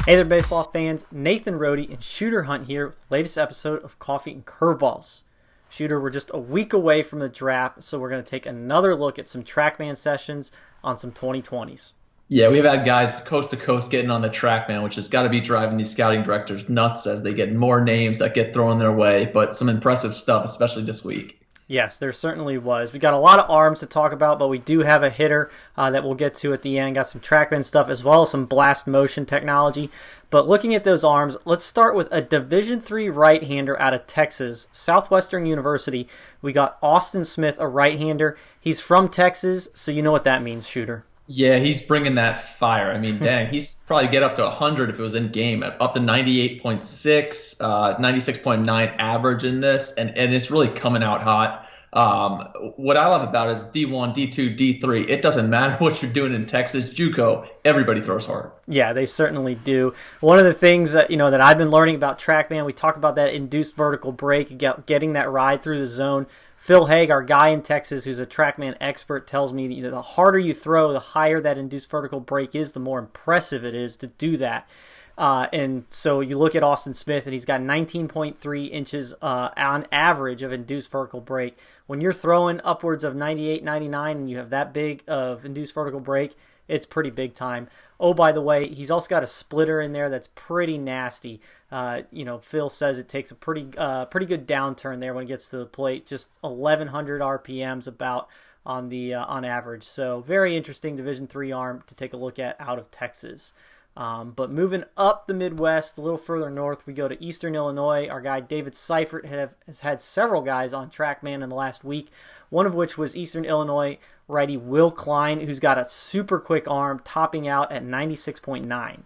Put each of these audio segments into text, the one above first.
Hey there, baseball fans. Nathan Rohde and Shooter Hunt here with the latest episode of Coffee and Curveballs. Shooter, we're just a week away from the draft, so we're going to take another look at some Trackman sessions on some 2020s. Yeah, we've had guys coast to coast getting on the Trackman, which has got to be driving these scouting directors nuts as they get more names that get thrown their way. But some impressive stuff, especially this week. Yes, there certainly was. We got a lot of arms to talk about, but we do have a hitter that we'll get to at the end. Got some Trackman stuff as well as some blast motion technology. But looking at those arms, let's start with a Division III right-hander out of Texas, Southwestern University. We got Austin Smith, a right-hander. He's from Texas, so you know what that means, Shooter. Yeah, he's bringing that fire. I mean, dang, he's probably get up to 100 if it was in game, up to 98.6, 96.9 average in this, and it's really coming out hot. What I love about it is D1, D2, D3. It doesn't matter what you're doing in Texas, JUCO, everybody throws hard. Yeah, they certainly do. One of the things that I've been learning about Trackman, we talk about that induced vertical break, getting that ride through the zone. Phil Haig, our guy in Texas who's a Trackman expert, tells me that the harder you throw, the higher that induced vertical break is, the more impressive it is to do that. And so you look at Austin Smith, and he's got 19.3 inches on average of induced vertical break. When you're throwing upwards of 98, 99, and you have that big of induced vertical break, it's pretty big time. Oh, by the way, he's also got a splitter in there that's pretty nasty. Phil says it takes a pretty good downturn there when it gets to the plate, just 1,100 RPMs about on average. So very interesting Division III arm to take a look at out of Texas. But moving up the Midwest, a little further north, we go to Eastern Illinois. Our guy David Seifert has had several guys on Trackman in the last week, one of which was Eastern Illinois righty Will Klein, who's got a super quick arm, topping out at 96.9.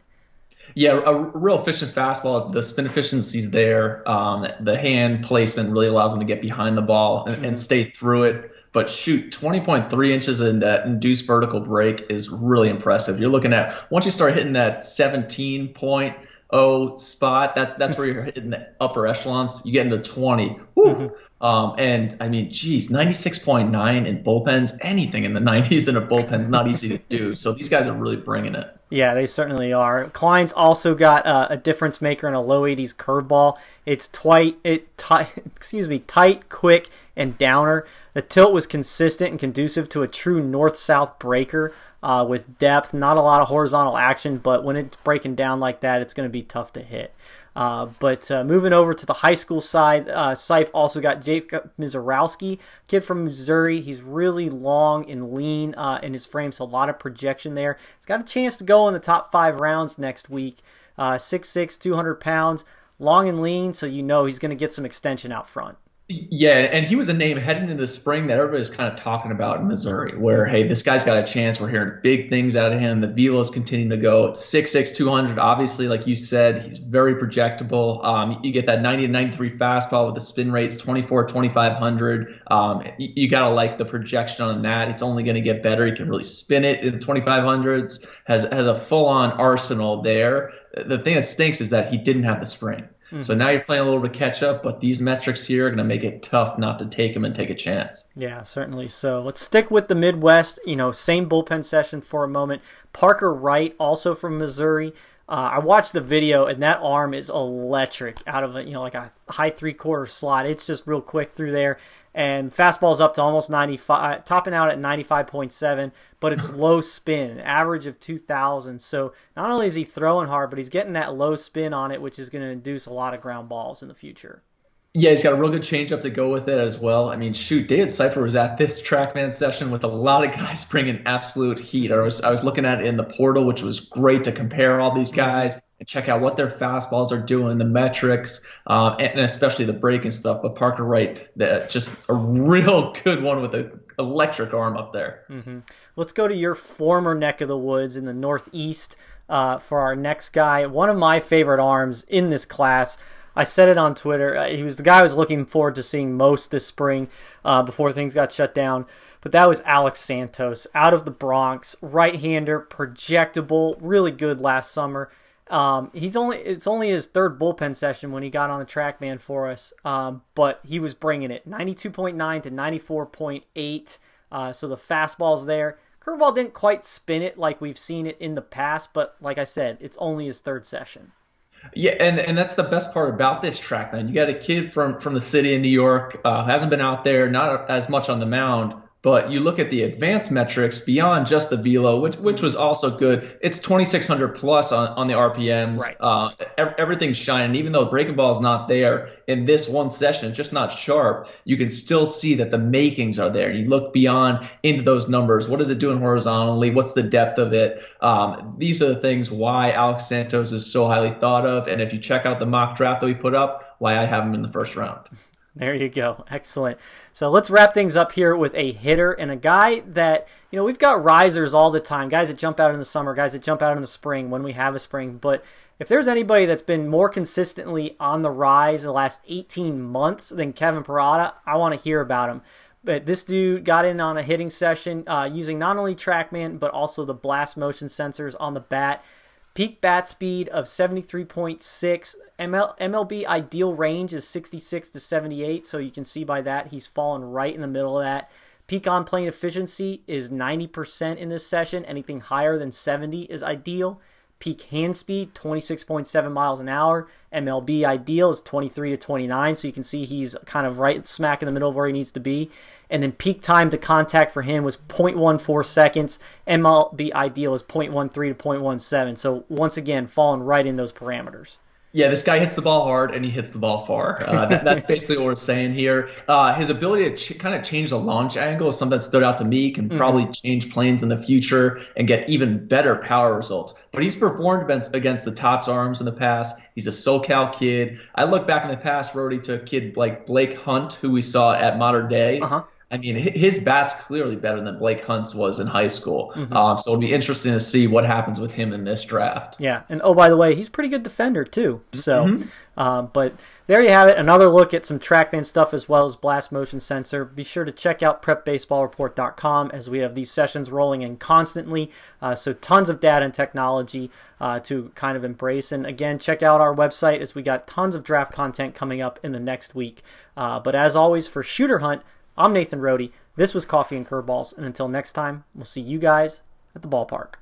Yeah, a real efficient fastball. The spin efficiency's there. The hand placement really allows him to get behind the ball and stay through it. But shoot, 20.3 inches in that induced vertical break is really impressive. You're looking at, once you start hitting that 17.0 spot, that's where you're hitting the upper echelons. You get into 20. Woo! And I mean, geez, 96.9 in bullpens, anything in the 90s in a bullpen is not easy to do. So these guys are really bringing it. Yeah, they certainly are. Klein's also got a difference maker in a low 80s curveball. It's tight, quick, and downer. The tilt was consistent and conducive to a true north-south breaker with depth. Not a lot of horizontal action, but when it's breaking down like that, it's going to be tough to hit. But moving over to the high school side, Seif also got Jacob Mizorowski, kid from Missouri. He's really long and lean in his frame, so a lot of projection there. He's got a chance to go in the top 5 rounds next week. 6'6", 200 pounds, long and lean, so you know he's going to get some extension out front. Yeah, and he was a name heading into the spring that everybody's kind of talking about in Missouri, where, hey, this guy's got a chance. We're hearing big things out of him. The velo's continuing to go. It's 6'6", 200. Obviously, like you said, he's very projectable. You get that 90 to 93 fastball with the spin rates, 24, 2,500. You got to like the projection on that. It's only going to get better. He can really spin it in the 2,500s, has a full-on arsenal there. The thing that stinks is that he didn't have the spring. So now you're playing a little bit of catch up, but these metrics here are going to make it tough not to take him and take a chance. Yeah, certainly so. Let's stick with the Midwest. Same bullpen session for a moment. Parker Wright, also from Missouri. I watched the video, and that arm is electric out of like a high 3/4 slot. It's just real quick through there. And fastball's up to almost 95, topping out at 95.7, but it's low spin, an average of 2,000. So not only is he throwing hard, but he's getting that low spin on it, which is going to induce a lot of ground balls in the future. Yeah, he's got a real good changeup to go with it as well. I mean, shoot, David Seifert was at this Trackman session with a lot of guys bringing absolute heat. I was looking at it in the portal, which was great to compare all these guys and check out what their fastballs are doing, the metrics, and especially the break and stuff. But Parker Wright, just a real good one with an electric arm up there. Let's go to your former neck of the woods in the Northeast for our next guy. One of my favorite arms in this class. I said it on Twitter. He was the guy I was looking forward to seeing most this spring before things got shut down. But that was Alex Santos out of the Bronx, right-hander, projectable, really good last summer. It's only his third bullpen session when he got on the Trackman for us, but he was bringing it 92.9 to 94.8. So the fastball's there. Curveball didn't quite spin it like we've seen it in the past, but like I said, it's only his third session. Yeah, and that's the best part about this track, man. You got a kid from the city of New York, hasn't been out there, not as much on the mound, but you look at the advanced metrics beyond just the velo, which was also good. It's 2,600 plus on the RPMs. Right. Everything's shining, even though breaking ball is not there in this one session, it's just not sharp. You can still see that the makings are there. You look beyond into those numbers. What is it doing horizontally? What's the depth of it? These are the things why Alex Santos is so highly thought of. And if you check out the mock draft that we put up, why I have him in the first round. There you go. Excellent. So let's wrap things up here with a hitter and a guy that, we've got risers all the time, guys that jump out in the summer, guys that jump out in the spring when we have a spring. But if there's anybody that's been more consistently on the rise in the last 18 months than Kevin Pirata, I want to hear about him. But this dude got in on a hitting session using not only Trackman, but also the blast motion sensors on the bat. Peak bat speed of 73.6. MLB ideal range is 66 to 78, so you can see by that he's fallen right in the middle of that. Peak on plane efficiency is 90% in this session. Anything higher than 70 is ideal. Peak hand speed, 26.7 miles an hour. MLB ideal is 23 to 29, so you can see he's kind of right smack in the middle of where he needs to be. And then peak time to contact for him was 0.14 seconds. MLB ideal is 0.13 to 0.17. So once again, falling right in those parameters. Yeah, this guy hits the ball hard and he hits the ball far. That's basically what we're saying here. His ability to kind of change the launch angle is something that stood out to me. Can probably change planes in the future and get even better power results. But he's performed against the Topps arms in the past. He's a SoCal kid. I look back in the past, Rody, to a kid like Blake Hunt, who we saw at Modern Day. I mean, his bat's clearly better than Blake Hunt's was in high school. So it'll be interesting to see what happens with him in this draft. Yeah, and oh, by the way, he's a pretty good defender too. So, but there you have it. Another look at some Trackman stuff as well as blast motion sensor. Be sure to check out prepbaseballreport.com as we have these sessions rolling in constantly. So tons of data and technology to kind of embrace. And again, check out our website as we got tons of draft content coming up in the next week. But as always, for Shooter Hunt, I'm Nathan Rohde. This was Coffee and Curveballs, and until next time, we'll see you guys at the ballpark.